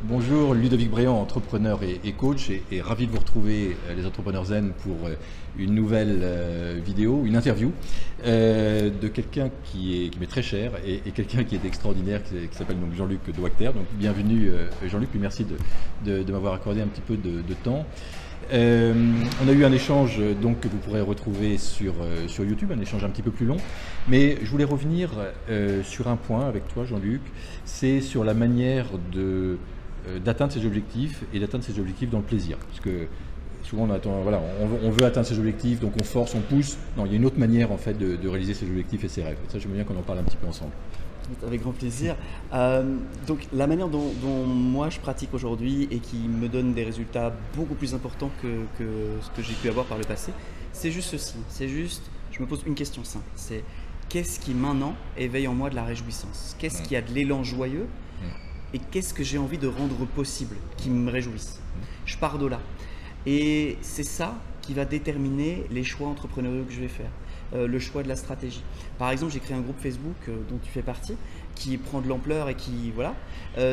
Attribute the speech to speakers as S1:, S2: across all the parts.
S1: Bonjour, Ludovic Bréant, entrepreneur et coach, et ravi de vous retrouver, les entrepreneurs zen, pour une nouvelle vidéo, une interview de quelqu'un qui m'est très cher et quelqu'un qui est extraordinaire, qui s'appelle donc Jean-Luc Douacter. Donc bienvenue Jean-Luc, puis merci de m'avoir accordé un petit peu de temps. On a eu un échange donc, que vous pourrez retrouver sur YouTube, un échange un petit peu plus long, mais je voulais revenir sur un point avec toi Jean-Luc, c'est sur la manière d'atteindre ses objectifs et d'atteindre ses objectifs dans le plaisir. Parce que souvent on veut atteindre ses objectifs, donc on force, on pousse. Non, il y a une autre manière en fait de réaliser ses objectifs et ses rêves. Et ça, j'aimerais bien qu'on en parle un petit peu ensemble.
S2: Avec grand plaisir. Donc la manière dont moi je pratique aujourd'hui et qui me donne des résultats beaucoup plus importants que ce que j'ai pu avoir par le passé, c'est juste ceci. C'est juste, je me pose une question simple. C'est qu'est-ce qui maintenant éveille en moi de la réjouissance? Qu'est-ce qui a de l'élan joyeux? Et qu'est-ce que j'ai envie de rendre possible, qui me réjouisse? Je pars de là. Et c'est ça qui va déterminer les choix entrepreneuriaux que je vais faire. Le choix de la stratégie. Par exemple, j'ai créé un groupe Facebook dont tu fais partie, qui prend de l'ampleur et qui, voilà,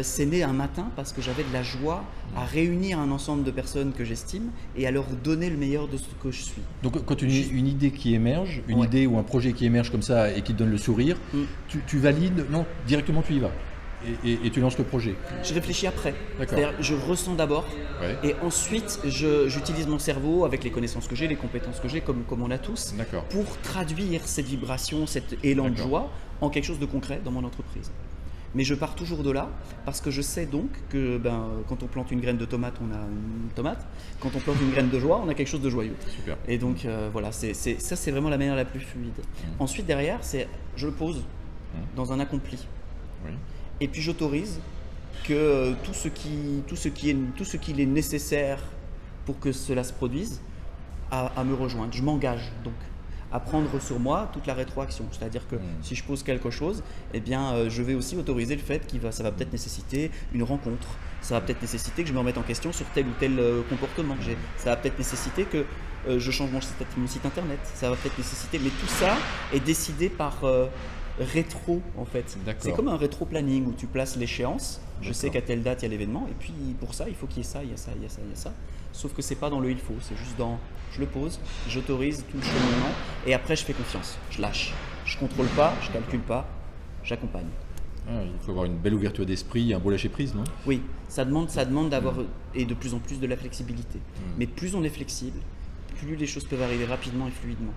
S2: c'est né un matin parce que j'avais de la joie à réunir un ensemble de personnes que j'estime et à leur donner le meilleur de ce que je suis.
S1: Donc quand une idée qui émerge, une idée ou un projet qui émerge comme ça et qui te donne le sourire, tu valides, non, directement tu y vas. Et tu lances le projet.
S2: Je réfléchis après. C'est-à-dire, je ressens d'abord et ensuite j'utilise mon cerveau avec les connaissances que j'ai, les compétences que j'ai, comme on a tous, pour traduire cette vibration, cet élan de joie en quelque chose de concret dans mon entreprise. Mais je pars toujours de là parce que je sais donc que quand on plante une graine de tomate, on a une tomate. Quand on plante une graine de joie, on a quelque chose de joyeux.
S1: Super.
S2: Et donc voilà, ça c'est vraiment la manière la plus fluide. Ensuite derrière, je le pose dans un accompli. Et puis j'autorise que tout ce qu'il est nécessaire pour que cela se produise à me rejoindre. Je m'engage donc à prendre sur moi toute la rétroaction. C'est-à-dire que si je pose quelque chose, eh bien, je vais aussi autoriser le fait que ça va peut-être nécessiter une rencontre. Ça va peut-être nécessiter que je me remette en question sur tel ou tel comportement que j'ai. Ça va peut-être nécessiter que je change mon site internet. Ça va peut-être nécessiter, mais tout ça est décidé par rétro en fait. C'est comme un rétro-planning où tu places l'échéance. Je sais qu'à telle date il y a l'événement et puis pour ça il faut qu'il y ait ça, il y a ça, il y a ça, il y a ça. Sauf que c'est pas dans le il faut, c'est juste dans je le pose, j'autorise tout le cheminement et après je fais confiance, je lâche. Je contrôle pas, je calcule pas, j'accompagne.
S1: Il faut avoir une belle ouverture d'esprit, un beau lâcher prise, non?
S2: Oui, ça demande d'avoir et de plus en plus de la flexibilité. Mais plus on est flexible, plus les choses peuvent arriver rapidement et fluidement.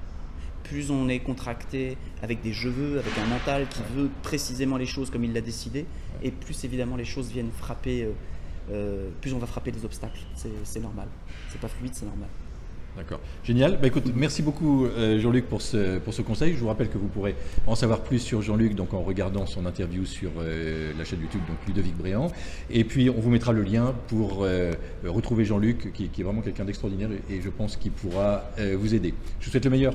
S2: Plus on est contracté avec des je veux, avec un mental qui veut précisément les choses comme il l'a décidé, et plus évidemment les choses viennent frapper, plus on va frapper des obstacles. C'est normal. C'est pas fluide, c'est normal.
S1: D'accord, génial. Écoute, merci beaucoup Jean-Luc pour ce conseil. Je vous rappelle que vous pourrez en savoir plus sur Jean-Luc donc en regardant son interview sur la chaîne YouTube donc Ludovic Bréant. Et puis on vous mettra le lien pour retrouver Jean-Luc qui est vraiment quelqu'un d'extraordinaire et je pense qu'il pourra vous aider. Je vous souhaite le meilleur.